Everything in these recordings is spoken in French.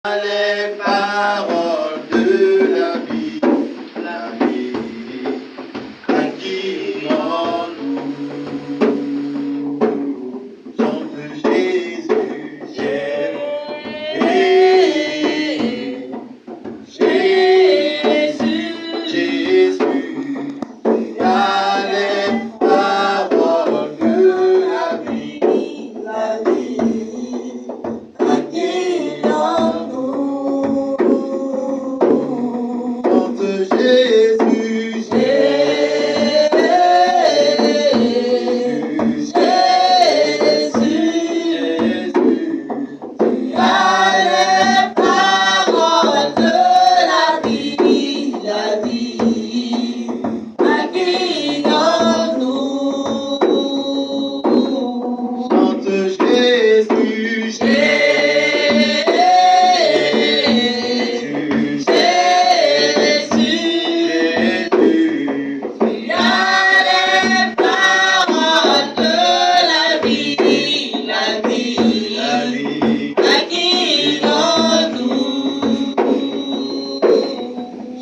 Les paroles de la vie acquis en nous. Chante Jésus, Jésus, tu as les paroles de la vie acquis en nous.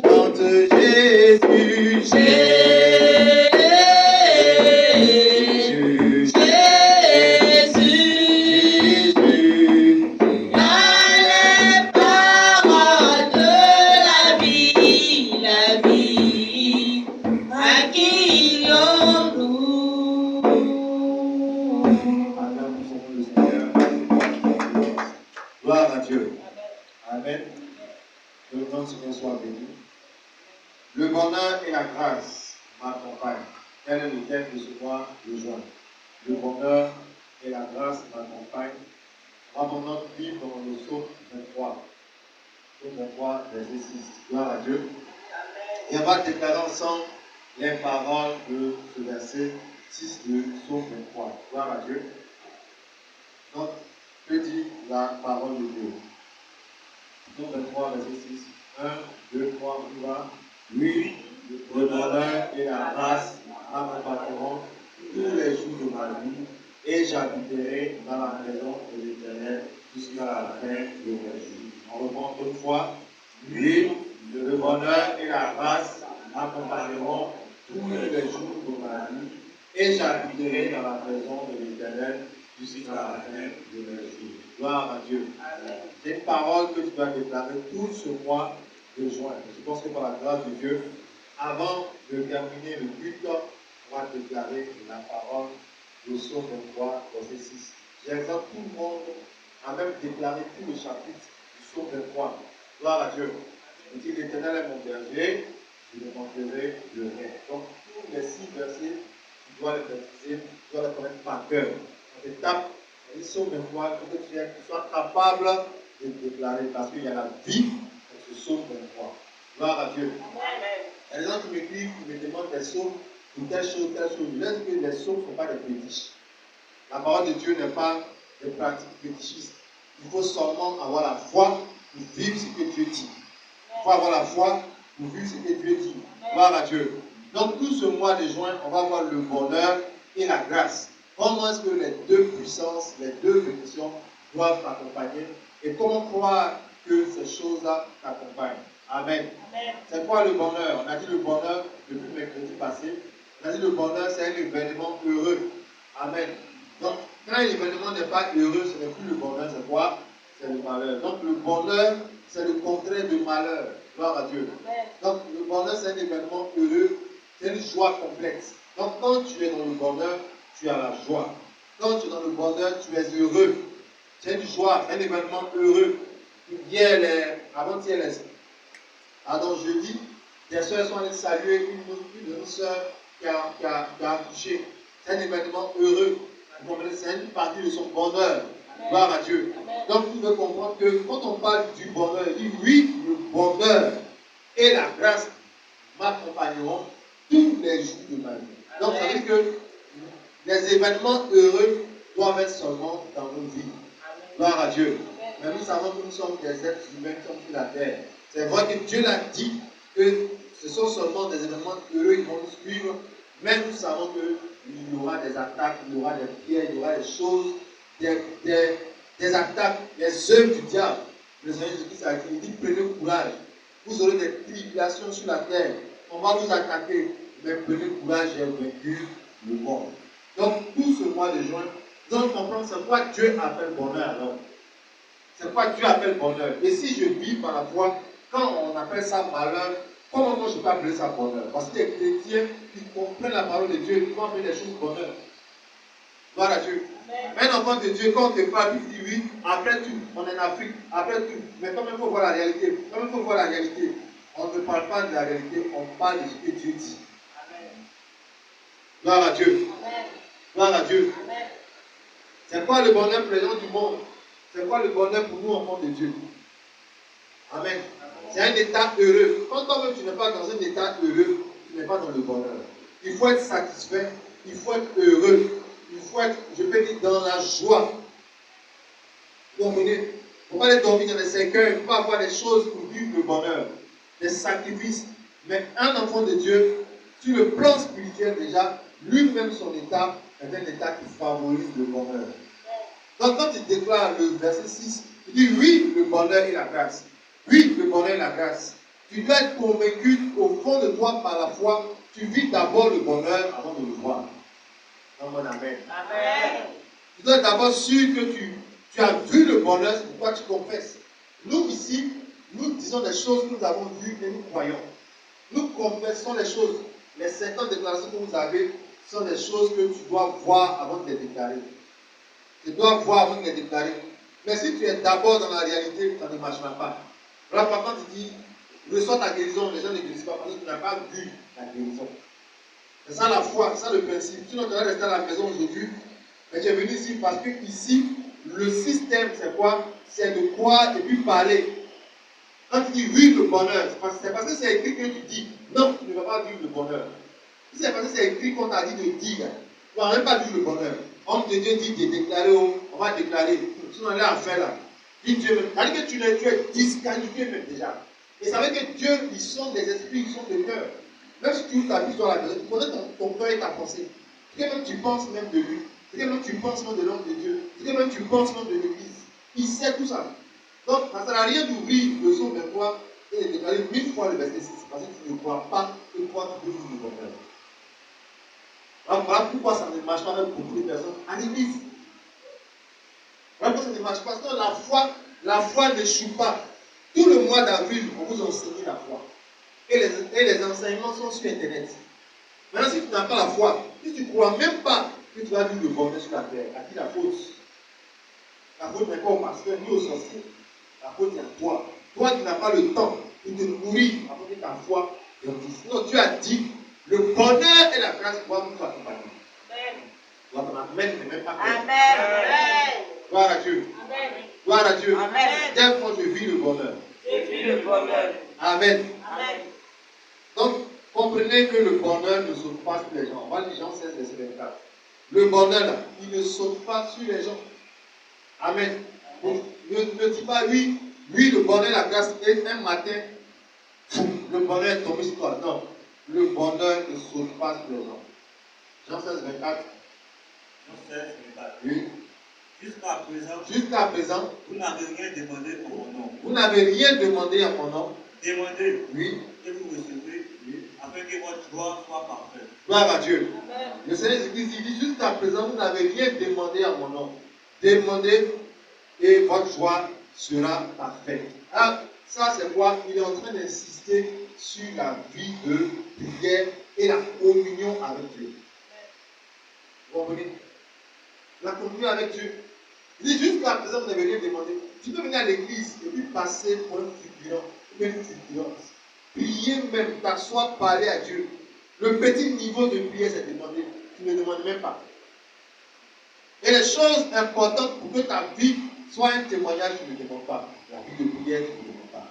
Chante Jésus, gloire à Dieu. Amen. Que le nom de Seigneur soit béni. Le bonheur et la grâce m'accompagnent. Tel est le thème de ce mois de juin. Le bonheur et la grâce m'accompagnent. Rendons notre Bible dans le psaume 23. Psaume 23, verset 6. Gloire à Dieu. Et on va déclarer ensemble les paroles de ce verset 6 de psaume 23. Gloire à Dieu. Donc, que dit la parole de Dieu? Psaume 23, verset 6. 1, 2, 3, on y va. Oui, le bonheur et la grâce m'accompagneront tous les jours de ma vie, et j'habiterai dans la maison de l'Éternel jusqu'à la fin de mes jours. On reprend une fois. Oui, le bonheur et la grâce m'accompagneront tous les jours de ma vie, et j'habiterai dans la maison de l'Éternel jusqu'à la fin de mes jours. Gloire à Dieu. C'est une parole que tu dois déclarer tout ce mois de juin. Je pense que par la grâce de Dieu, avant de terminer le culte, on va déclarer la parole de psaume 23, verset 6. J'exhorte tout le monde à même déclarer tout le chapitre du psaume 23. Gloire à Dieu. Il dit: l'Éternel est mon berger, je ne manquerai de rien. Donc, tous les 6 versets, tu dois les maîtriser, tu dois les connaître par cœur. On étape, le psaume 23, il faut que tu sois capable de déclarer, parce qu'il y a la vie dans ce psaume 23. Gloire à Dieu. Il y a des gens qui m'écrivent, qui me demandent des psaumes pour telle chose, telle chose. Je leur dis que les psaumes ne sont pas des fétiches. La parole de Dieu n'est pas des pratiques fétichistes. Il faut seulement avoir la foi pour vivre ce que Dieu dit. Il faut avoir la foi pour vivre ce que Dieu dit. Gloire à Dieu. Donc, tout ce mois de juin, on va voir le bonheur et la grâce. Comment est-ce que les deux puissances, les deux bénédictions doivent t'accompagner et comment croire que ces choses-là t'accompagnent. Amen. Amen. C'est quoi le bonheur? On a dit le bonheur depuis mercredi passé. On a dit le bonheur, c'est un événement heureux. Amen. Donc, quand l'événement n'est pas heureux, ce n'est plus le bonheur, c'est quoi? C'est le malheur. Donc, le bonheur, c'est le contraire de malheur. Gloire à Dieu. Amen. Donc, le bonheur, c'est un événement heureux, c'est une joie complète. Donc, quand tu es dans le bonheur, tu as la joie. Quand tu es dans le bonheur, tu es heureux. C'est une joie, c'est un événement heureux. Avant-hier, jeudi, des soeurs sont allées saluer une soeur qui a accouché. C'est un événement heureux. C'est une partie de son bonheur. Amen. Gloire à Dieu. Amen. Donc, vous devez comprendre que quand on parle du bonheur, il dit oui, le bonheur et la grâce m'accompagneront tous les jours de ma vie. Donc, ça veut dire que les événements heureux doivent être seulement dans nos vies. Amen. Gloire à Dieu. Amen. Mais nous savons que nous sommes des êtres humains qui sont sur la terre. C'est vrai que Dieu l'a dit que ce sont seulement des événements heureux qui vont nous suivre, mais nous savons qu'il y aura des attaques, il y aura des pierres, il y aura des choses, des attaques, des œuvres du diable Le Seigneur Jésus-Christ a dit, il dit, prenez courage. Vous aurez des tribulations sur la terre. On va vous attaquer. Mais prenez courage, j'ai vaincu le monde. Donc, tout ce mois de juin, nous allons comprendre c'est quoi Dieu appelle bonheur alors. C'est quoi Dieu appelle bonheur. Et si je vis par la foi, quand on appelle ça malheur, comment moi je peux appeler ça bonheur? Parce qu'il y a des chrétiens qui comprennent la parole de Dieu et qui vont appeler les choses bonheur. Gloire à Dieu. Un enfant de Dieu, quand on te parle, tu dis oui, après tout, on est en Afrique, après tout. Mais quand même, il faut voir la réalité. Quand même, il faut voir la réalité. On ne parle pas de la réalité, on parle de ce que Dieu dit. Amen. Gloire à Dieu. Amen. Gloire à Dieu. Amen. C'est quoi le bonheur pour les gens du monde? C'est quoi le bonheur pour nous, enfants de Dieu? Amen. C'est un état heureux. Quand toi-même tu n'es pas dans un état heureux, tu n'es pas dans le bonheur. Il faut être satisfait, il faut être heureux, il faut être, je peux dire, dans la joie. Vous comprenez? Il ne faut pas aller dormir dans les cercueils, il ne faut pas avoir des choses pour vivre le bonheur, des sacrifices. Mais un enfant de Dieu, sur le plan spirituel déjà, lui-même son état est un état qui favorise le bonheur. Donc quand il déclare le verset 6, il dit oui, le bonheur et la grâce. Oui, le bonheur et la grâce. Tu dois être convaincu au fond de toi par la foi. Tu vis d'abord le bonheur avant de le voir. Donc, mon amen. Amen. Tu dois être d'abord sûr que tu as vu le bonheur, c'est pourquoi tu confesses. Nous ici, nous disons des choses que nous avons vues et nous croyons. Nous confessons les choses. Les 50 déclarations que vous avez sont des choses que tu dois voir avant de les déclarer. Tu dois voir avant de les déclarer. Mais si tu es d'abord dans la réalité, ça ne marchera pas. Là, par contre, tu dis, reçois ta guérison, les gens ne guérissent pas parce que tu n'as pas vu la guérison. C'est ça la foi, c'est ça le principe. Sinon, tu vas rester à la maison aujourd'hui, mais tu es venu ici parce que ici, le système, c'est quoi? C'est de croire et puis parler. Quand tu dis oui, le bonheur, c'est parce que c'est écrit que tu dis non, tu ne vas pas vivre le bonheur. Si c'est parce que c'est écrit qu'on t'a dit de dire, tu ne vas même pas vivre le bonheur. Homme de Dieu dit de déclarer, on va déclarer. Si on est en fait là, dis Dieu même. C'est-à-dire que tu es disqualifié même déjà. Et ça veut dire que Dieu, ils sont des esprits, ils sont des cœurs. Même si tu ouvres ta vie sur la maison, tu connais ton cœur et ta pensée. C'est que même tu penses même de lui. C'est que même tu penses même de l'homme de Dieu. C'est que même tu penses même de l'église. Il sait tout ça. Donc, ça ne sert à rien d'ouvrir le son de toi et de déclarer 1000 fois le verset 6. Parce que tu ne crois pas que toi tu peux vivre le bonheur. Alors, voilà pourquoi ça ne marche pas avec beaucoup de personnes à l'église. Voilà pourquoi ça ne marche pas. Parce que la foi n'échoue pas. Tout le mois d'avril, on vous enseigne la foi. Et les enseignements sont sur Internet. Maintenant, si tu n'as pas la foi, si tu ne crois même pas que tu vas vivre le bonheur sur la terre, à qui la faute? La faute n'est pas au pasteur ni au sorcier. La faute est à toi. Toi qui n'as pas le temps de te nourrir afin que ta foi grandisse. Non, Dieu a dit, le bonheur et la grâce doivent nous accompagner. Amen. Amen n'est même pas clair. Amen. Gloire à Dieu. Amen. Gloire à Dieu. Amen. Dès que je vis le bonheur. Je vis le bonheur. Amen. Amen. Donc, comprenez que le bonheur ne saute pas sur les gens. On va lire Jean 16, verset 24. Le bonheur, là, il ne saute pas sur les gens. Amen. Donc, ne dis pas oui, le bonheur, la grâce, et un matin, le bonheur est tombé sur toi. Non, le bonheur ne saute pas sur les gens. Jean 16, 24. Jean 16, 24. Oui. Jusqu'à présent, vous n'avez rien demandé en mon nom. Vous n'avez rien demandé en mon nom. Demandez. Oui. Et vous recevez. Oui. Afin que votre joie soit parfaite. Gloire à Dieu. Amen. Le Seigneur Jésus dit, jusqu'à présent, vous n'avez rien demandé en mon nom. Demandez et votre joie sera parfaite. Alors, ça c'est quoi? Il est en train d'insister sur la vie de prière et la communion avec Dieu. Vous comprenez? La communion avec Dieu. Il dit jusqu'à présent, vous n'avez rien demandé. Tu peux venir à l'église et puis passer pour un figurant, une figurance. Prier même, t'asseoir, parler à Dieu. Le petit niveau de prière, c'est demander. Tu ne demandes même pas. Et les choses importantes pour que ta vie soit un témoignage, tu ne demandes pas. La vie de prière, tu ne demandes pas.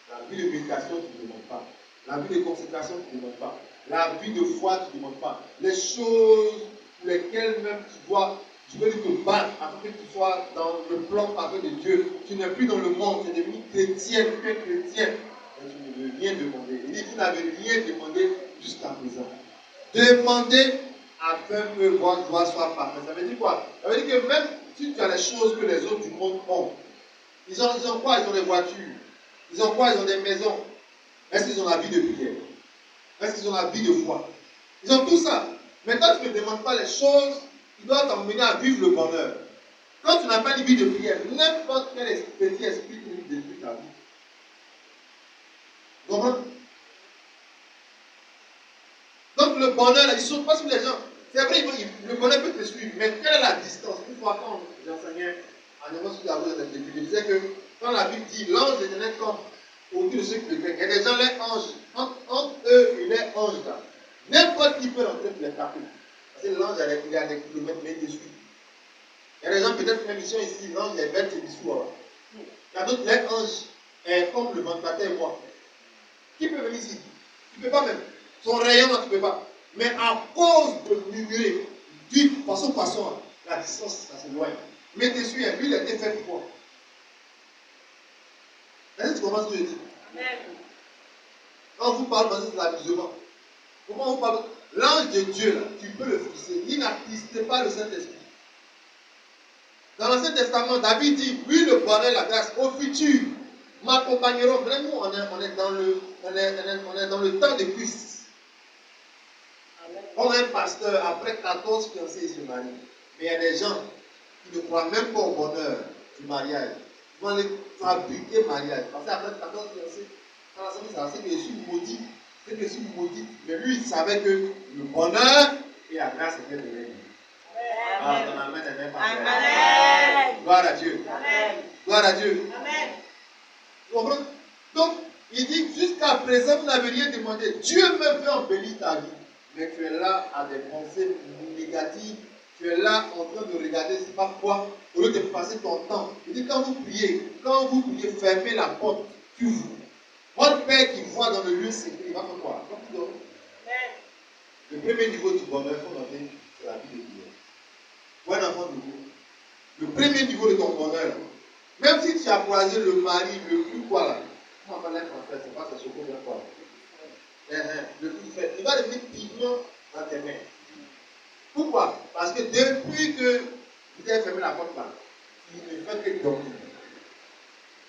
La vie de méditation, tu ne demandes pas. La vie de consécration, tu ne demandes pas. La vie de foi, tu ne demandes pas. Les choses pour lesquelles même tu veux te battre afin que tu sois dans le plan parfait de Dieu. Tu n'es plus dans le monde, tu es devenu chrétien, tu es chrétien. Et tu ne veux rien demander. Il dit, vous n'avez rien demandé jusqu'à présent. Demandez afin que votre joie soit parfaite. Ça veut dire quoi? Ça veut dire que même si tu as les choses que les autres du monde ont, Ils ont quoi? Ils ont des voitures. Ils ont quoi? Ils ont des maisons. Est-ce qu'ils ont la vie de prière? Est-ce qu'ils ont la vie de foi? Ils ont tout ça. Maintenant, tu ne me demandes pas les choses qui doivent t'emmener à vivre le bonheur. Quand tu n'as pas une vie de prière, n'importe quel petit esprit peut détruire ta vie. Vous comprenez? Donc le bonheur, là, il ne saute pas sur les gens. C'est vrai, le bonheur peut te suivre, mais quelle est la distance? Une fois quand j'enseignais en émotion sur la voie de début, je disais que quand la Bible dit l'ange d'éternel camp autour de ceux qui le craignent, il y a des gens, les anges, entre eux et les anges là, n'importe qui peut rentrer pour les taper. Parce que l'ange, il a des kilomètres dessus. Il y a des gens, peut-être même ici, l'ange, il est bête, c'est dessous. Il y a d'autres, les anges, comme le ventilateur et moi. Qui peut venir ici? Tu ne peux pas même. Son rayon, tu ne peux pas. Mais à cause de murmurer, du poisson, la distance, ça s'éloigne. Mais dessus, lui, il a été fait pour quoi? Est-ce que tu comprends ce que je dis? Quand vous parlez de l'amusement, comment vous parlez? L'ange de Dieu, là, tu peux le fixer. Il n'attiste pas le Saint-Esprit. Dans l'Ancien Testament, David dit, oui, le bonheur et la grâce, au futur, m'accompagneront. Vraiment, on est dans le temps de Christ. On a un pasteur, après 14 fiancés, il se marie. Mais il y a des gens qui ne croient même pas au bonheur du mariage. Ils vont aller fabriquer mariage. Parce qu'après 14 fiancés, quand la semaine, c'est que je suis maudit. C'est que je suis maudit. Mais lui, il savait que le bonheur et la grâce étaient de lui. Ah, dans la main des mains parfaits. Amen. Gloire à Dieu. Amen. Gloire à Dieu. Amen. Vous comprenez? Donc, il dit, jusqu'à présent, vous n'avez rien demandé. Dieu me veut embellir ta vie. Mais tu es là à des pensées négatives. Tu es là en train de regarder, c'est pas quoi, au lieu de passer ton temps. Il dit, quand vous priez, fermez la porte sur vous. Votre Père qui voit dans le lieu secret, il va faire quoi? Le premier niveau du bonheur, il faut noter, c'est la vie de Dieu. Pour un enfant de Dieu, le premier niveau de ton bonheur, même si tu as croisé le mari, le plus quoi là, comment on va l'être en fait, c'est pas ça, c'est quoi. Le plus fait, il va devenir pignon dans tes mains. Pourquoi? Parce que depuis que vous avez fermé la porte là, il ne fait que dormir.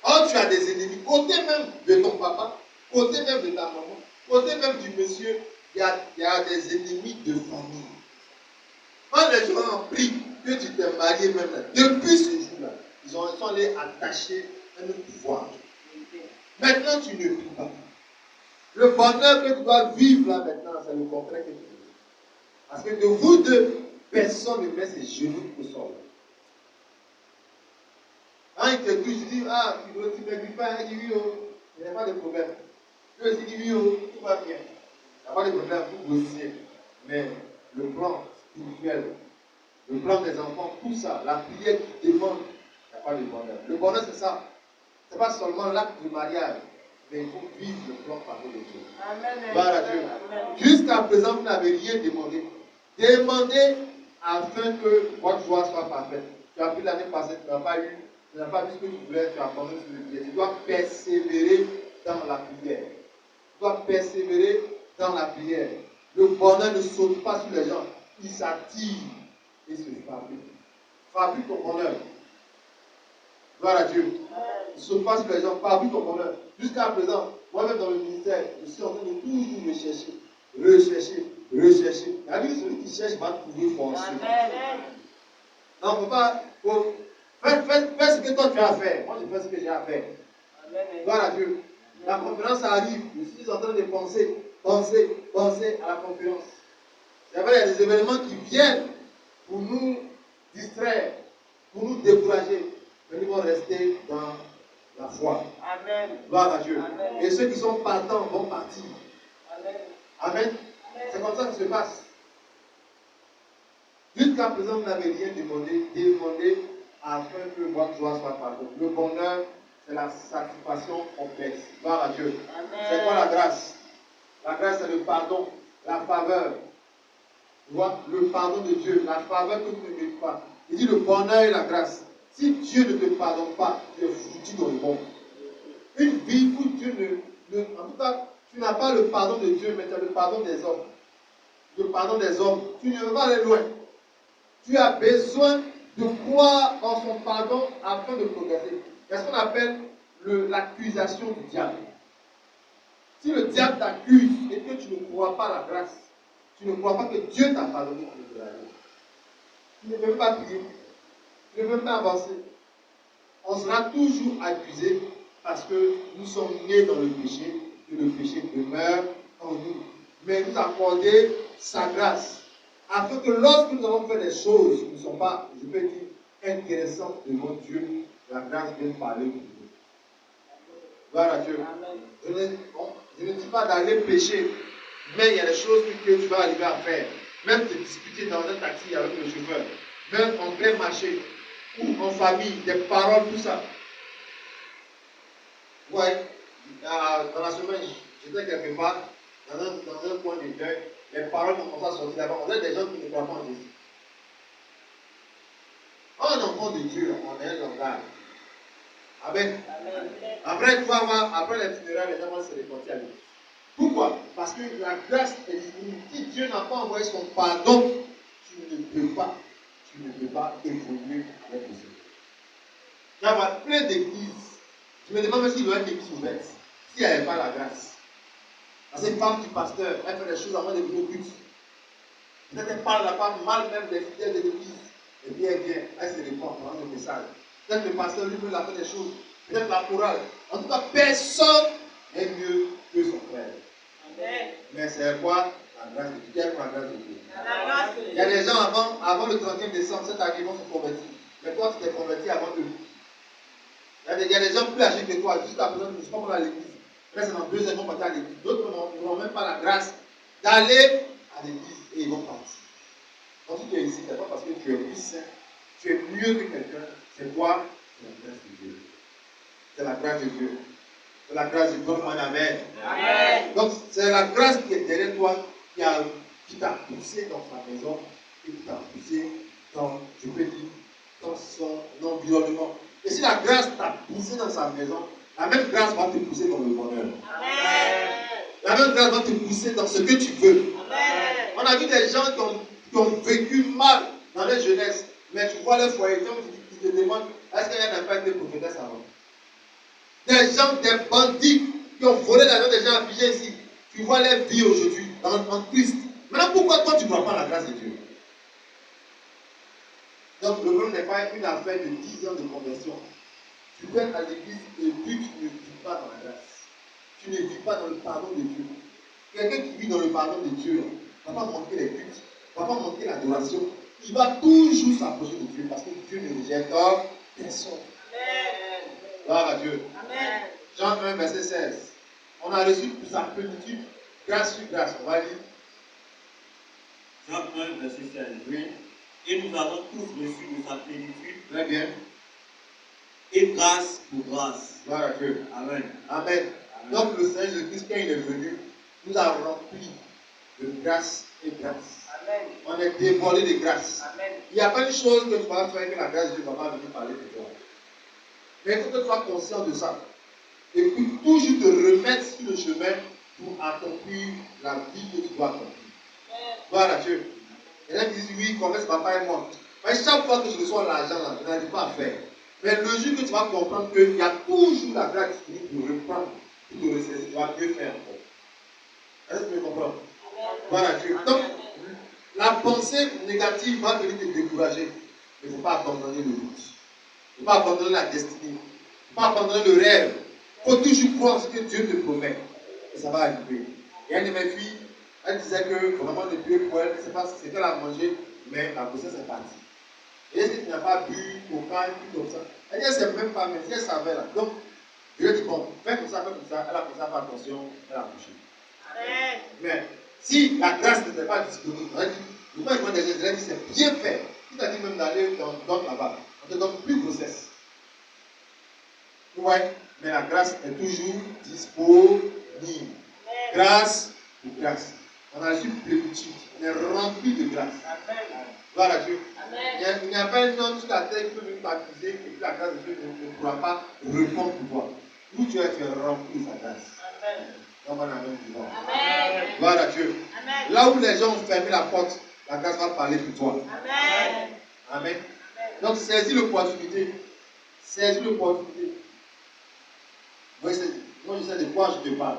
Or, tu as des ennemis, côté même de ton papa, côté même de ta maman, côté même du monsieur, il y a des ennemis de famille. Quand les gens ont pris que tu t'es marié même là, depuis ce jour-là, ils sont allés attacher un autre pouvoir. Maintenant, tu ne pries pas. Le bonheur que tu dois vivre là maintenant, c'est le contraire que tu veux. Parce que de vous deux, personne ne met ses genoux au sol. Quand il te touche, il dit, ah, tu ne m'écris pas, il dit oui, oh, il n'y a pas de problème. Tu aussi dit oui, oh, tout va bien. Il n'y a pas de problème pour grossir. Mais le plan spirituel, le plan des enfants, tout ça, la prière qui demande, il n'y a pas de bonheur. Le bonheur, c'est ça. Ce n'est pas seulement l'acte du mariage, mais il faut vivre le plan parfait de Dieu. Amen. Gloire à Dieu. Jusqu'à présent, vous n'avez rien demandé. Demandez afin que votre joie soit parfaite. Tu as pris l'année passée, tu n'as pas eu, tu n'as pas vu ce que tu voulais, tu as abandonné sur le pied. Tu dois persévérer dans la prière. Tu dois persévérer dans la prière. Le bonheur ne saute pas sur les gens, il s'attire et se fabrique. Fabrique ton bonheur. Gloire à Dieu. Il ne saute pas sur les gens, fabrique ton bonheur. Jusqu'à présent, moi-même dans le ministère, je suis en train de toujours rechercher. La Bible, celui qui cherche va trouver forcément. Non, il ne faut pas. Fais ce que toi tu as à faire. Moi, je fais ce que j'ai à faire. Gloire à Dieu. La conférence arrive. Je suis en train de penser à la conférence. C'est vrai, il y a des événements qui viennent pour nous distraire, pour nous décourager. Mais nous devons rester dans la foi. Amen. Gloire à Dieu. Amen. Et ceux qui sont partants vont partir. Amen. Amen. C'est comme ça que ça se passe. Jusqu'à présent, vous n'avez rien demandé. Demandez afin que votre joie soit parfaite. Le bonheur, c'est la satisfaction complexe. Gloire à Dieu. Amen. C'est quoi la grâce? La grâce, c'est le pardon, la faveur. Tu vois, le pardon de Dieu, la faveur que tu ne mérites pas. Il dit le bonheur et la grâce. Si Dieu ne te pardonne pas, tu es foutu dans le monde. Une vie où Dieu en tout cas, tu n'as pas le pardon de Dieu, mais tu as le pardon des hommes. Le pardon des hommes, tu ne veux pas aller loin. Tu as besoin de croire en son pardon afin de progresser. Il y a ce qu'on appelle l'accusation du diable. Si le diable t'accuse et que tu ne crois pas à la grâce, tu ne crois pas que Dieu t'a pardonné pour la vie, tu ne peux même pas prier, tu ne peux même pas avancer. On sera toujours accusé parce que nous sommes nés dans le péché, que le péché demeure en nous. Mais nous accorder sa grâce, afin que lorsque nous allons faire des choses qui ne sont pas, je peux dire, intéressantes devant Dieu, la grâce vienne parler pour nous. Gloire à Dieu. Je ne dis pas d'aller pécher, mais il y a des choses que tu vas arriver à faire. Même te disputer dans un taxi avec le chauffeur, même en plein marché, ou en famille, des paroles, tout ça. Ouais, dans la semaine, j'étais quelque part, dans un coin de deuil, les paroles commencent à sortir là-bas. On est des gens qui ne croient pas en Jésus. Un enfant de Dieu, on est un langage. Amen. Après, tu vas voir, après les funérailles, les gens vont se répartir à lui. Pourquoi? Parce que la grâce est disponible. Si Dieu n'a pas envoyé son pardon, tu ne peux pas évoluer avec le Seigneur. Il y a plein d'églises. Je me demande même s'il y a une église ouverte, s'il n'y avait pas la grâce. Parce que femme du pasteur, elle fait des choses avant de venir au culte. Peut-être qu'elle parle là-bas mal même des fidèles de l'église. Et puis elle vient, elle se répond pendant le message. Peut-être que le pasteur lui-même a fait des choses. Peut-être la chorale. En tout cas, personne n'est mieux que son frère. Amen. Mais c'est quoi? La grâce de Dieu. Quelle est la grâce de Dieu? Il y a des gens avant le 31 décembre, cet année, vont se convertir. Mais toi, tu t'es converti avant eux. Il y a des gens plus âgés que toi, jusqu'à présent, ils ne sont pas à l'église. Là, c'est dans 2 ans, ils vont partir à l'église. D'autres n'auront même pas la grâce d'aller à l'église et ils vont partir. Quand tu es ici, ce n'est pas parce que tu es plus saint, tu es mieux que quelqu'un. C'est quoi? C'est la grâce de Dieu. C'est la grâce de Dieu. C'est la grâce de Dieu. Amen. Amen. Donc, c'est la grâce qui est derrière toi qui t'a poussé dans sa maison et qui t'a poussé dans, je peux dire, dans son environnement. Et si la grâce t'a poussé dans sa maison, la même grâce va te pousser dans le bonheur. Amen. La même grâce va te pousser dans ce que tu veux. Amen. On a vu des gens qui ont vécu mal dans leur jeunesse, mais tu vois leur foyer, tu te demandes, est-ce qu'il y a pas été prophétesse avant? Des gens, des bandits qui ont volé l'argent des gens affligés ici, tu vois leur vie aujourd'hui en Christ. Maintenant, pourquoi toi tu ne vois pas la grâce de Dieu? Donc, le problème n'est pas une affaire de 10 ans de conversion. Tu viens à l'église et puis tu ne vis pas dans la grâce. Tu ne vis pas dans le pardon de Dieu. Quelqu'un qui vit dans le pardon de Dieu ne va pas manquer les cultes, ne va pas manquer l'adoration. Il va toujours s'approcher de Dieu parce que Dieu ne rejette personne. Amen. Gloire à Dieu. Amen. Jean 1, verset 16. On a reçu pour sa plénitude, grâce sur grâce. On va lire. Jean 1, verset 16. Oui. Et nous avons tous reçu de sa plénitude. Très bien. Et grâce pour grâce. Gloire à Dieu. Amen. Amen. Donc le Seigneur Jésus-Christ, quand il est venu, nous a rempli de grâce et grâce. Amen. On est débordé de grâce. Amen. Il n'y a pas une chose que tu vas faire que la grâce de Dieu ne va pas venir parler de toi. Mais il faut que tu sois conscient de ça. Et puis toujours te remettre sur le chemin pour accomplir la vie que tu dois accomplir. Gloire à Dieu. Il y en a qui disent oui, confesse papa et moi. Mais chaque fois que je reçois l'argent, là, je n'arrive pas à faire. Mais le jour que tu vas comprendre qu'il y a toujours la grâce disponible pour reprendre, pour te ressaisir, tu vas mieux faire encore. Est-ce que tu me comprends? Voilà Dieu. Donc, la pensée négative va venir te décourager. Mais il ne faut pas abandonner le but. Il ne faut pas abandonner la destinée. Il ne faut pas abandonner le rêve. Il faut toujours croire en ce que Dieu te promet. Et ça va arriver. Et une de mes filles, elle disait que vraiment le Dieu pour elle, c'est pas ce qu'elle a mangé, mais la grossesse est partie. Et est-ce que tu n'as pas bu, coca, tout comme ça? Elle dit, elle ne sait même pas, mais si elle savait là. Donc, je lui ai dit, bon, fais comme ça, elle a commencé à faire attention, elle a couché. Amen. Mais si la grâce n'était pas disponible, elle dit, pourquoi je vois des gens, elle dit, c'est bien fait. Tu t'as dit même d'aller dans là-bas, on te donne plus grossesse. Oui, mais la grâce est toujours disponible. Grâce pour grâce. On a reçu plénitude, on est rempli de grâce. Amen. Gloire à Dieu. Amen. Il n'y a pas un homme sur la terre qui peut venir t'accuser et puis la grâce de Dieu ne pourra pas répondre pour toi. Où tu es rempli de sa grâce. Amen. Donc on a même du vent. Amen. Gloire à Dieu. Amen. Là où les gens ont fermé la porte, la grâce va parler pour toi. Amen. Amen. Donc saisis l'opportunité. Saisis l'opportunité. Moi, je sais de quoi je te parle.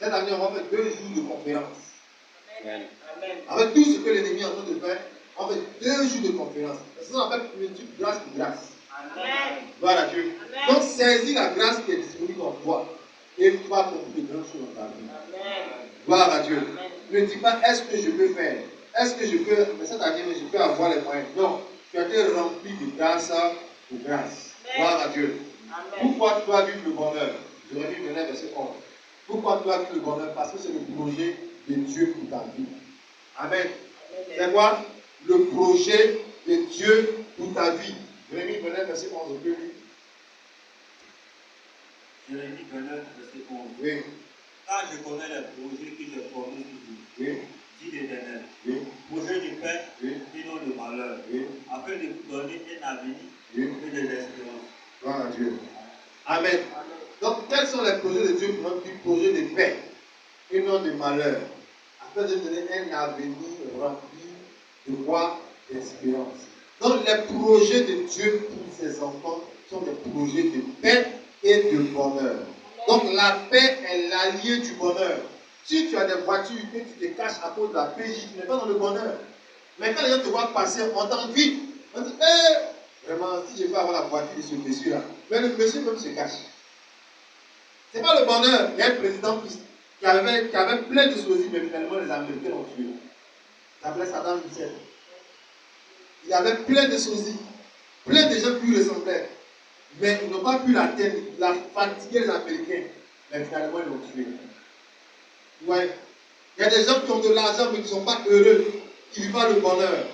Cette année, on va faire 2 jours de conférence. Amen. Avec tout ce que l'ennemi est en train de faire, on fait 2 jours de conférence. C'est ça qu'on appelle multiple grâce pour grâce. Amen. Voilà Dieu. Amen. Donc, saisis la grâce qui est disponible en toi. Et tu vas accomplir de grandes choses dans ta vie. Amen. Gloire à Dieu. Amen. Ne dis pas, est-ce que je peux faire? Est-ce que je peux, mais cette année, je peux avoir les moyens? Non. Tu as été rempli de grâce pour grâce. Amen. Gloire à Dieu. Amen. Pourquoi tu dois vivre le bonheur? Jérémie venait verset 11. Pourquoi tu dois vivre le bonheur? Parce que c'est le projet de Dieu pour ta vie. Amen. C'est quoi? Le projet de Dieu pour ta vie. Jérémie venait verset 11. On peut lire. Jérémie 29, verset 11. Oui. Car je connais les projets que j'ai formés sur vous, Oui. dit l'Éternel. Oui. Projet de paix Oui. et non de malheur, Oui. afin de vous donner un avenir Oui. et de l'espérance. Gloire à Dieu. Amen. Donc, quels sont les projets de Dieu pour notre vie? Projets de paix et non de malheur, afin de donner un avenir rempli de quoi? D'espérance. Donc, les projets de Dieu pour ses enfants sont des projets de paix et de bonheur. Donc, la paix est l'allié du bonheur. Si tu as des voitures que tu te caches à cause de la PJ, tu n'es pas dans le bonheur. Mais quand les gens te voient passer, on t'envie. On dit, vraiment, si je peux avoir la voiture de ce monsieur-là. Mais le monsieur même se cache. Ce n'est pas le bonheur. Il y a un président qui avait plein de choses, mais finalement les Américains l'ont tué. Il s'appelait Saddam Hussein. Il avait plein de choses, plein de gens qui lui ressemblaient. Mais ils n'ont pas pu l'atteindre. Il a fatigué les Américains. Mais finalement, ils l'ont tué. Ouais. Il y a des gens qui ont de l'argent mais qui ne sont pas heureux, qui ne vivent pas le bonheur.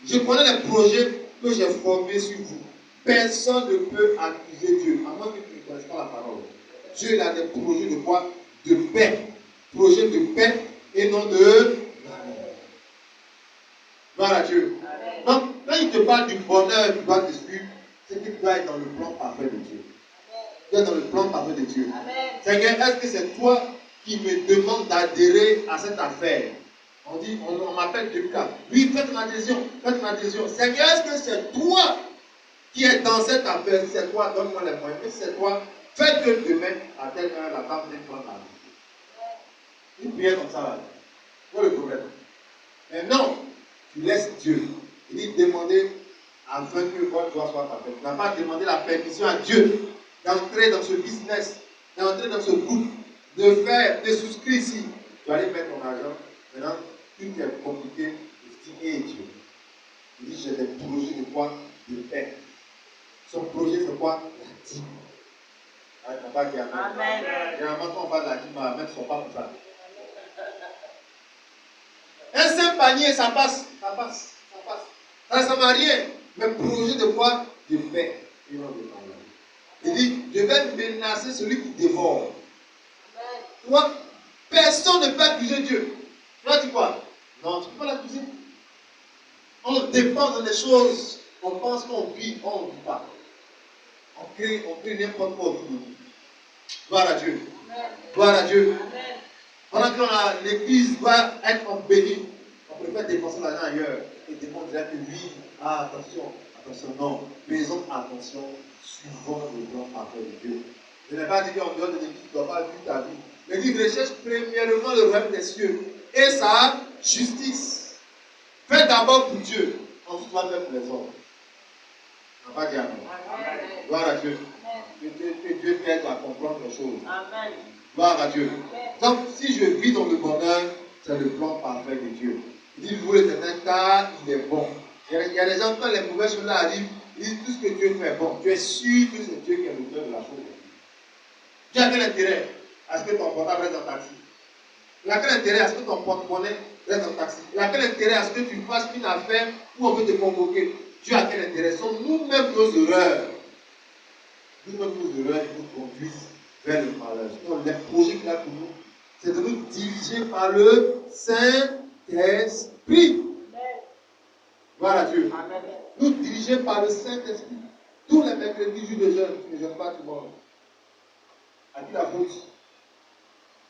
Je connais les projets que j'ai formés sur vous. Personne ne peut accuser Dieu, à moins que tu ne connaisses pas la parole. Dieu il a des projets de quoi? De paix. Projets de paix et non de... Gloire à Dieu. Donc, quand il te parle du bonheur qui doit te suivre, c'est que tu dois être dans le plan parfait de Dieu. Tu dois être dans le plan parfait de Dieu. Seigneur, est-ce que c'est toi qui me demande d'adhérer à cette affaire? On m'appelle Lucas. Oui, faites une adhésion, faites une adhésion. Seigneur, est-ce que c'est toi qui es dans cette affaire? Si c'est toi, donne-moi les moyens. Si c'est toi, fais que demain, à telle heure, la femme vienne prendre la vie. Une prière comme ça, là. Quoi le problème? Mais non, tu laisses Dieu. Il dit demander afin que votre joie soit parfaite. Tu n'as pas demandé la permission à Dieu d'entrer dans ce business, d'entrer dans ce groupe, de souscrire ici. Tu vas aller mettre ton argent. Maintenant, tout est compliqué. Je dis, hé Dieu. Il dit, j'ai des projets de quoi? De paix. Son projet, c'est quoi? La dîme. Ah, il n'a pas dit amen. Généralement, quand on parle de la dîme, on va mettre son pas pour ça. Un simple panier, ça passe. Ça passe. Ça passe. Ça ne sert à rien. Mais projet de quoi? De paix. Et non de malheur. Il dit, je vais menacer celui qui dévore. Tu vois, personne ne peut accuser Dieu. Tu vas dire quoi? Non, tu ne peux pas l'accuser. On dépense dans des choses, on pense qu'on vit, on ne vit pas. On crée n'importe quoi autour de nous. Gloire à Dieu. Gloire à Dieu. Pendant que l'église doit être bénie, on préfère dépenser l'argent ailleurs. Et des gens disent que oui, attention, non. Faisons attention, suivons le plan parfait de Dieu. Je n'ai pas dit qu'en dehors de l'église, tu ne dois pas vivre ta vie. Mais il recherche premièrement le royaume des cieux et sa justice. Fais d'abord pour Dieu, ensuite tu vas faire pour les autres. On n'a pas dit amen. Gloire à Dieu. Que Dieu t'aide à comprendre les choses. Amen. Gloire à Dieu. Donc, si je vis dans le bonheur, c'est le plan parfait de Dieu. Il dit, louez l'Éternel car il est bon. Il y a des gens, quand les mauvaises choses là arrivent, ils disent tout ce que Dieu fait bon. Tu es sûr que c'est Dieu qui est l'auteur de la chose. Tu as quel intérêt à ce que ton portable reste en taxi? Il a quel intérêt à ce que ton porte-monnaie reste en taxi? Il a quel intérêt à ce que tu fasses une affaire où on veut te convoquer? Dieu a quel intérêt? Ce sont nous-mêmes nos erreurs. Nous-mêmes nos erreurs qui nous conduisent vers le malheur. Donc, les projets qu'il a pour nous, c'est de nous diriger par le Saint-Esprit. Gloire à Dieu. Amen. Nous diriger par le Saint-Esprit. Tous les mercredis, jour de jeûne, tu ne jeûnes pas, tu manges. À qui la faute?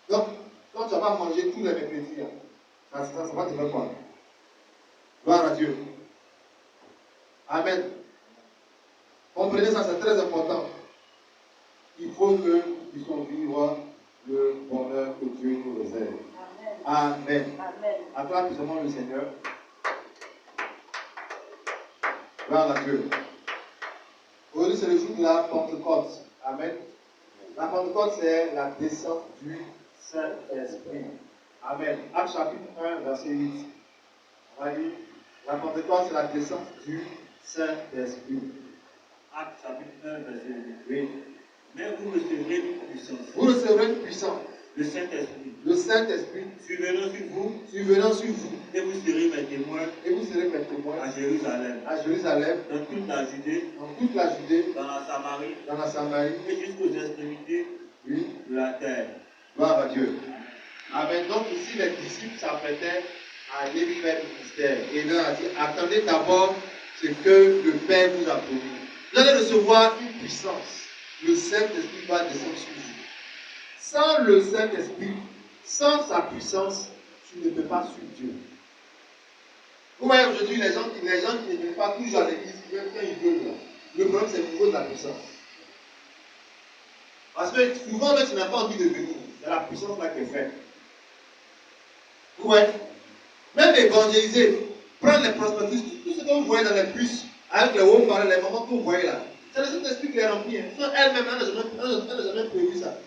Donc, quand tu ne vas pas manger tous les mercredis, ça va te faire quoi? Gloire à Dieu. Amen. Comprenez ça, c'est très important. il faut que nous puissions vivre le bonheur que Dieu nous réserve. Amen. Acclame puissamment le Seigneur. Gloire à Dieu. Aujourd'hui, c'est le jour de la Pentecôte. Amen. La Pentecôte, c'est la descente du Saint-Esprit. Amen. Acte chapitre 1, verset 8. On va dire, la Pentecôte, c'est la descente du Saint-Esprit. Acte chapitre 1, verset 8. Oui. Mais vous recevrez une puissance. Vous recevrez une puissance. Le Saint-Esprit. Le Saint-Esprit Survenant sur vous. Survenant sur vous. Et vous serez mes témoins. Et vous serez mes témoins. À Jérusalem. À Jérusalem. Dans toute la Judée. Dans toute la Judée. Dans la Samarie. Dans la Samarie. Et jusqu'aux extrémités de la terre. Gloire à Dieu. Amen. Donc ici, les disciples s'apprêtaient à aller faire le mystère. Et il leur a dit, attendez d'abord ce que le Père vous a promis. Vous allez recevoir une puissance. Le Saint-Esprit va descendre sur vous. Sans le Saint-Esprit, sans sa puissance, tu ne peux pas suivre Dieu. Vous voyez aujourd'hui les gens qui ne viennent pas toujours à l'église, ils viennent quand ils veulent là. Le problème c'est le niveau de la puissance. Parce que souvent tu n'as pas envie de venir. C'est la puissance là qui est faite. Vous voyez? Même évangéliser, prendre les prospectus, tout ce que vous voyez dans les bus, avec les haut-parleurs, les moments que vous voyez là, c'est le Saint-Esprit qui les remplit. Elle-même, elle n'a jamais prévu ça.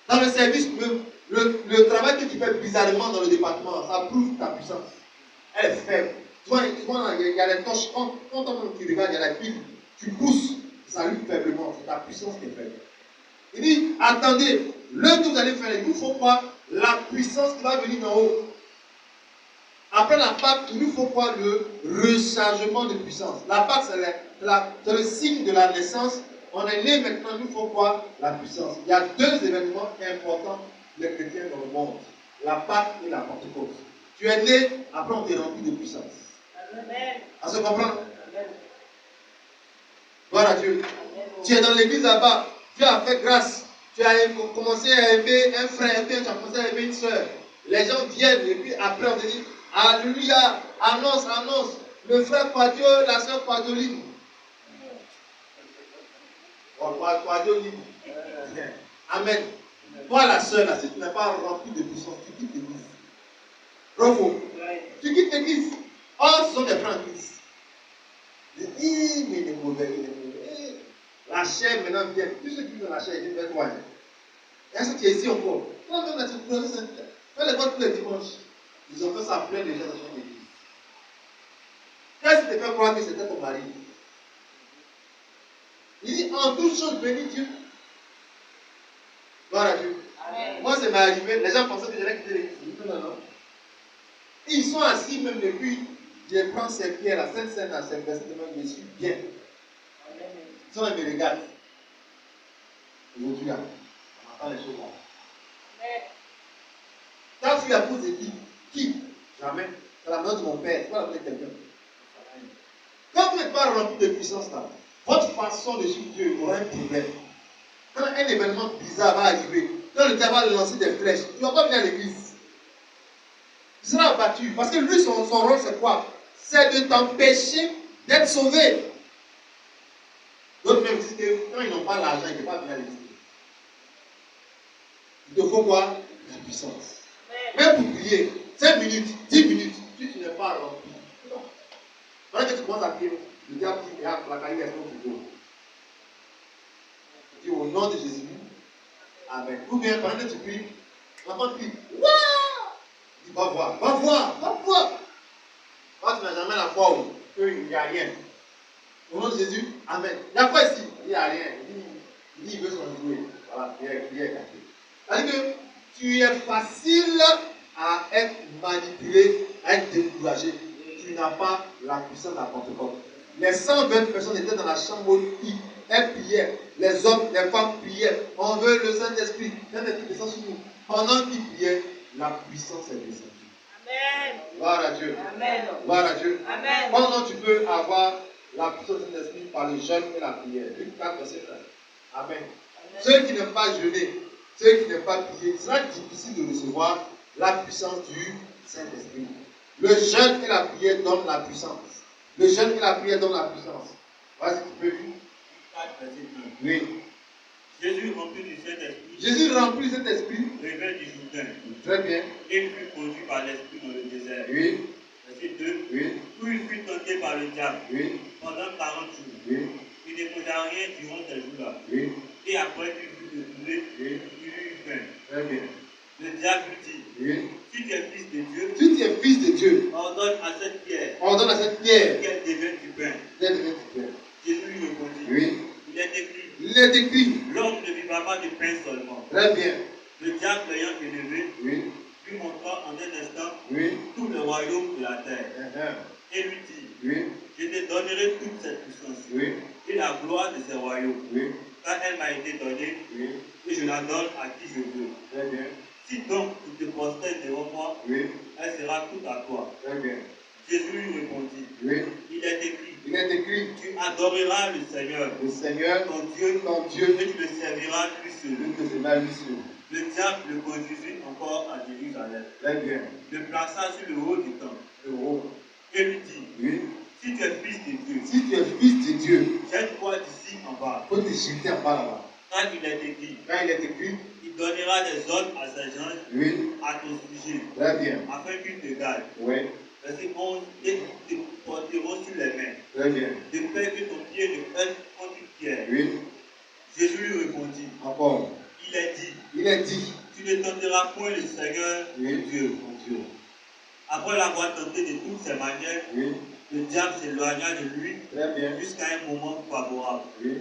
Dans le service, le travail que tu fais bizarrement dans le département, ça prouve ta puissance. Elle est faible. Tu vois, il y a les torches. Quand tu regardes, il y a la pile. Tu pousses, ça allume faiblement. C'est ta puissance qui est faible. Il dit, attendez, l'œuvre que vous allez faire, il nous faut quoi? La puissance qui va venir d'en haut. Après la Pâque, il nous faut quoi? Le rechargement de puissance. La Pâque, c'est le signe de la naissance. On est né maintenant, il nous faut quoi? La puissance. Il y a deux événements importants pour les chrétiens dans le monde. La Pâque et la Pentecôte. Tu es né, après on t'est rempli de puissance. Amen. À se comprendre? Amen. Gloire à Dieu. Amen. Tu es dans l'église là-bas, Dieu a fait grâce. Tu as commencé à aimer un frère, tu as commencé à aimer une soeur. Les gens viennent et puis après on te dit, alléluia, annonce. Le frère Quadio, la soeur Quadioline. Quadioline. Amen. Toi la soeur, là, si tu n'es pas rempli de puissance, tu quittes l'église. Bravo. Tu quittes l'église. Or, ce sont des frères en Christ. Mais il est mauvais. La chair maintenant vient. Tous ceux qui vivent dans la chair, ils viennent vers toi. Et est-ce que tu es ici encore? Quand les voit tous les dimanches, ils ont fait ça plein de gens dans son église. Qu'est-ce qui te fait croire que c'était ton mari? Il dit, en toute chose, bénis Dieu. Gloire à Dieu. Amen. Moi, ça m'est arrivé. Les gens pensaient que j'allais quitter l'église. Non. Ils sont assis même depuis. Je prends ces pierres, la Sainte-Seine, à Saint-Versé, je suis bien. Ils sont là, ils me regardent. Aujourd'hui, on entend les choses là. Quand tu as posé qui? Jamais. C'est la main de mon père. Tu vas l'appeler quelqu'un. Quand vous n'êtes pas rempli de puissance là, votre façon de suivre Dieu aura un problème. Quand un événement bizarre va arriver, quand le diable va lancer des flèches, tu ne vas pas venir à l'église. Tu seras abattu. Parce que lui, son rôle, c'est quoi? C'est de t'empêcher d'être sauvé. D'autres même disent que quand ils n'ont pas l'argent, ils ne peuvent pas venir à l'église. Il te faut quoi? La puissance. Même pour prier, 5 minutes, 10 minutes, si tu n'es pas rempli. Non. Quand tu commences à prier, le diable dit, la carrière est pour vous. Tu dis au nom de Jésus, Amen. Ou bien pendant que tu pries, l'enfant crie, waouh! Il dit, va voir. Quand tu n'as jamais la foi où il n'y a rien. Au nom de Jésus, Amen. Il y a quoi ici? Il n'y a rien. Il dit, il veut s'en jouer. Voilà, il est caché. C'est-à-dire que tu es facile à être manipulé, à être découragé. Tu n'as pas la puissance de la Pentecôte. Les 120 personnes étaient dans la chambre où elles priaient. Les hommes, les femmes priaient. On veut le Saint-Esprit. Le Saint-Esprit descend sur nous. Pendant qu'ils priaient, la puissance est descendue. Amen. Gloire à Dieu. Amen. Gloire à Dieu. Amen. Pendant tu peux avoir la puissance du Saint-Esprit par le jeûne et la prière. Luc 4, verset 1. Amen. Amen. Ceux qui n'aiment pas jeûner, ceux qui n'aiment pas prier, il sera difficile de recevoir la puissance du Saint-Esprit. Le jeûne et la prière donnent la puissance. Le jeûne et la prière donnent la puissance. Vas-y, tu peux lire. Oui. Jésus rempli du Saint-Esprit, Jésus rempli de cet esprit. réveil du Jourdain, Très bien. et il fut conduit par l'Esprit dans le désert. Oui. Verset 2. Oui. Où il fut tenté par le diable Oui. pendant 40 jours. Oui. Il ne mangea rien durant ces jours-là. Oui. Et après qu'il fut retourné, Oui. il eut faim. Très bien. Le diable lui dit, Oui. si tu es fils de Dieu, Si tu es fils de Dieu, ordonne à cette pierre ordonne à cette pierre qu'elle devienne du pain. d'être du pain. Jésus lui répondit, Oui. il est écrit, Il est écrit. l'homme ne vivra pas de pain seulement. Très bien. Le diable l'ayant élevé, Oui. lui montra en un instant Oui. tout le royaume de la terre. Et lui dit, Oui. je te donnerai toute cette puissance Oui. et la gloire de ces royaumes, Oui. car elle m'a été donnée Oui. et je la donne à qui je veux. Très bien. Si donc tu te prosternes devant moi, Oui. elle sera toute à toi. Très bien. Jésus lui répondit, Oui. il est écrit, Il est écrit. tu adoreras le Seigneur, Le Seigneur, ton Dieu, et tu le serviras lui seul. lui que cela lui seul. Le diable le conduisit encore à Jérusalem, Très bien. le plaça sur le haut du temple, Le haut. et lui dit, Oui. si tu es fils de Dieu, Si tu es fils de Dieu, jette-toi d'ici en bas. il faut te jeter en bas là-bas. Car il est écrit, Quand il est écrit, il donnera des ordres à ses anges oui. à ton sujet, Très bien. afin qu'ils te gardent. Oui. Verset 11, et ils te porteront sur les mains, Très bien. de peur que ton pied ne heurte contre une pierre. Oui. Jésus lui répondit, Encore. il est dit, Il est dit. tu ne tenteras point le Seigneur, Oui. Dieu. Mon Dieu. Après l'avoir tenté de toutes ses manières, Oui. le diable s'éloigna de lui Très bien. jusqu'à un moment favorable. Oui.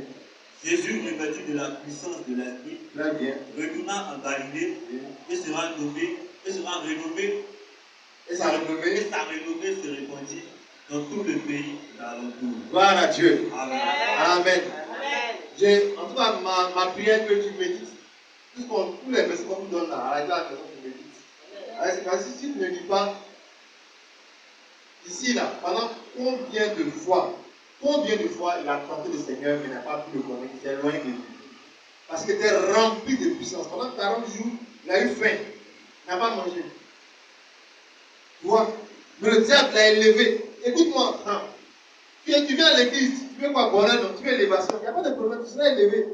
Jésus, revêtu de la puissance de l'Esprit, Très bien. retourna en Galilée Oui. et sera renommé, Et sa et renommée. sa renommée se répandit dans tout le pays d'alentour. Gloire à Dieu. Amen. Amen. En tout cas, ma prière que tu médites, tous les versets qu'on vous donne là, arrête là, tu médites. Parce que si tu ne lis pas, ici là, pendant combien de fois il a tenté le Seigneur, mais n'a pas pu le connaître, il s'est éloigné de lui. Parce qu'il était rempli de puissance. Pendant 40 jours, il a eu faim, il n'a pas mangé. Tu vois? Mais le diable l'a élevé. Écoute-moi, hein. Tu viens à l'église, tu veux quoi? Bonheur, non? Tu veux élévation. Il n'y a pas de problème, tu seras élevé.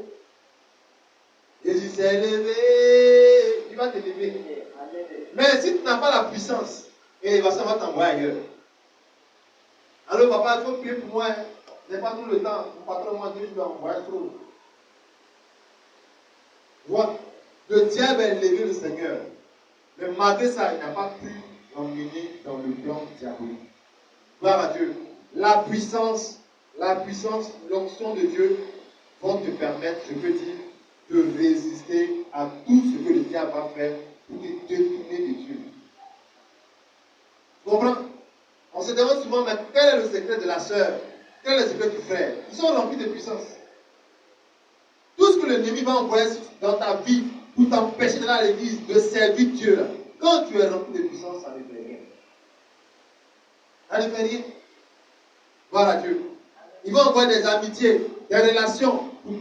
Jésus s'est élevé, il va t'élever. Mais si tu n'as pas la puissance, l'élévation va t'envoyer ailleurs. Alors papa, il faut prier pour moi. Je n'ai pas tout le temps. Mon patron m'a dit je dois envoyer trop. Tu vois? Le diable a élevé le Seigneur. Mais malgré ça, il n'a pas pu l'emmener dans le plan diabolique. Gloire à Dieu. La puissance, l'onction de Dieu vont te permettre, je peux dire, de résister à tout ce que le diable va faire pour te détourner de Dieu. Tu comprends? On se demande souvent, mais quel est le secret de la sœur? Quel est le secret du frère? Ils sont remplis de puissance. Tout ce que l'ennemi va envoyer dans ta vie pour t'empêcher d'aller à l'église, de servir Dieu, là, quand tu es rempli de puissance, ça ne fait rien. Ça ne fait rien. Gloire à Dieu. Ils vont envoyer des amitiés, des relations pour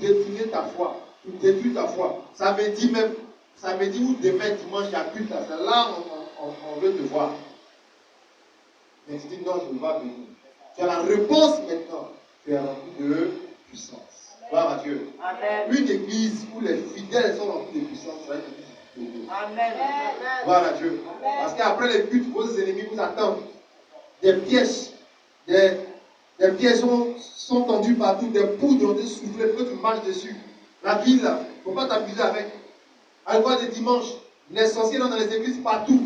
détruire ta foi, pour détruire ta foi. Samedi ou demain, dimanche, il y a culte. C'est là on veut te voir. Mais tu dis non, je ne vais pas venir. Tu as la réponse maintenant. Tu es rempli de puissance. Gloire à Dieu. Amen. Une église où les fidèles sont remplis de puissance, c'est une église victorieuse. Amen. Gloire à Dieu. Parce qu'après les cultes, vos ennemis vous attendent. Des pièges. Des pièges sont tendus partout. Des poudres ont été soufflées pour que tu marches dessus. La ville, là, il ne faut pas t'abuser avec. À l'école des dimanches, les sorciers sont dans les églises partout.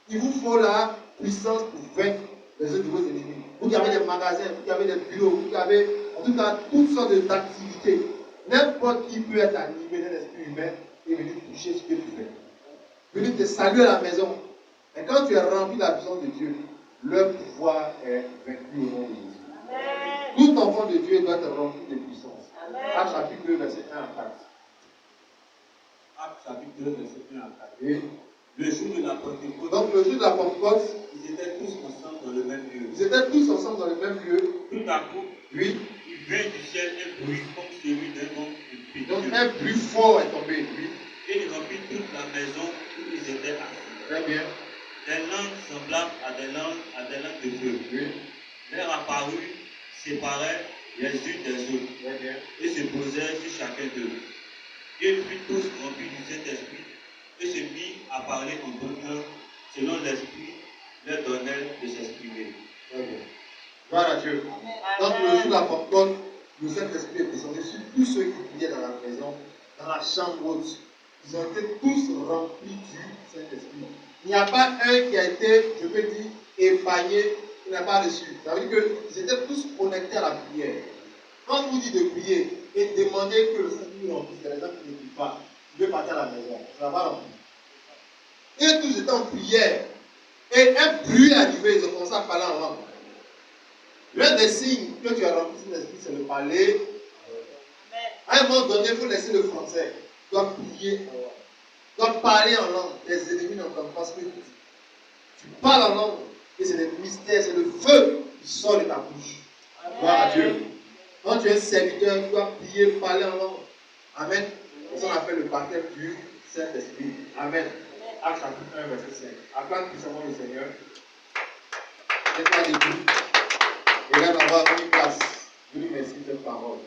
Il vous faut la puissance pour vaincre les autres de vos ennemis. Vous qui avez des magasins, vous qui avez des bureaux, vous qui avez en tout cas toutes sortes d'activités. N'importe qui peut être animé d'un esprit humain et venir toucher ce que tu fais. Venir te saluer à la maison. Et quand tu es rempli de la puissance de Dieu, le pouvoir est vaincu au nom de Jésus. Amen. Tout enfant de Dieu doit être rempli de puissance. Actes chapitre 2, verset 1 à 4. Actes chapitre 2, verset 1 à 4. Oui. Le jour de la Pentecôte, donc le jour de la Pentecôte, ils étaient tous ensemble dans le même lieu. Ils étaient tous ensemble dans le même lieu. Tout à coup, Oui. il vint du ciel un bruit comme celui d'un homme impétueux. Donc un bruit fort est tombé. Oui. Et il remplit toute la maison où ils étaient assis. Très bien. Des langues semblables à des langues de feu. Oui. Leur apparut, séparées les unes des autres, Très bien. et se posèrent sur chacun d'eux. Ils furent tous remplis du Saint-Esprit, et se mirent à parler en d'autres, selon l'Esprit leur donnait de s'exprimer. Très bien. Gloire à Dieu. Donc, le jour de la Pentecôte, le Saint-Esprit est descendu sur tous ceux qui priaient dans la maison, dans la chambre haute. Ils ont été tous remplis du Saint-Esprit. Il n'y a pas un qui a été, je peux dire, épargné, qui n'a pas reçu. Ça veut dire qu'ils étaient tous connectés à la prière. Quand on vous dit de prier et de demander que le Saint-Esprit remplisse, il y a des gens qui ne prient pas. Tu veux partir à la maison, ça va remplir. Et tous étaient en prière. Et un bruit est arrivé, ils ont commencé à parler en langue. L'un des signes que tu as rempli de l'esprit, c'est le parler. À un moment donné, il faut laisser le français. Tu dois prier en langue. Tu dois parler en langue. Les ennemis n'entendent pas ce que tu dis. Tu parles en langue. Et c'est le mystère, c'est le feu qui sort de ta bouche. Gloire à Dieu. Quand tu es serviteur, tu dois prier, parler en langue. Amen. C'est ça qu'on appelle le baptême du Saint-Esprit. Amen. Acte chapitre 1, verset 5. Acclame puissamment le Seigneur. Mets-toi debout. Et là, on va avoir une place. Je lui remercie de cette parole.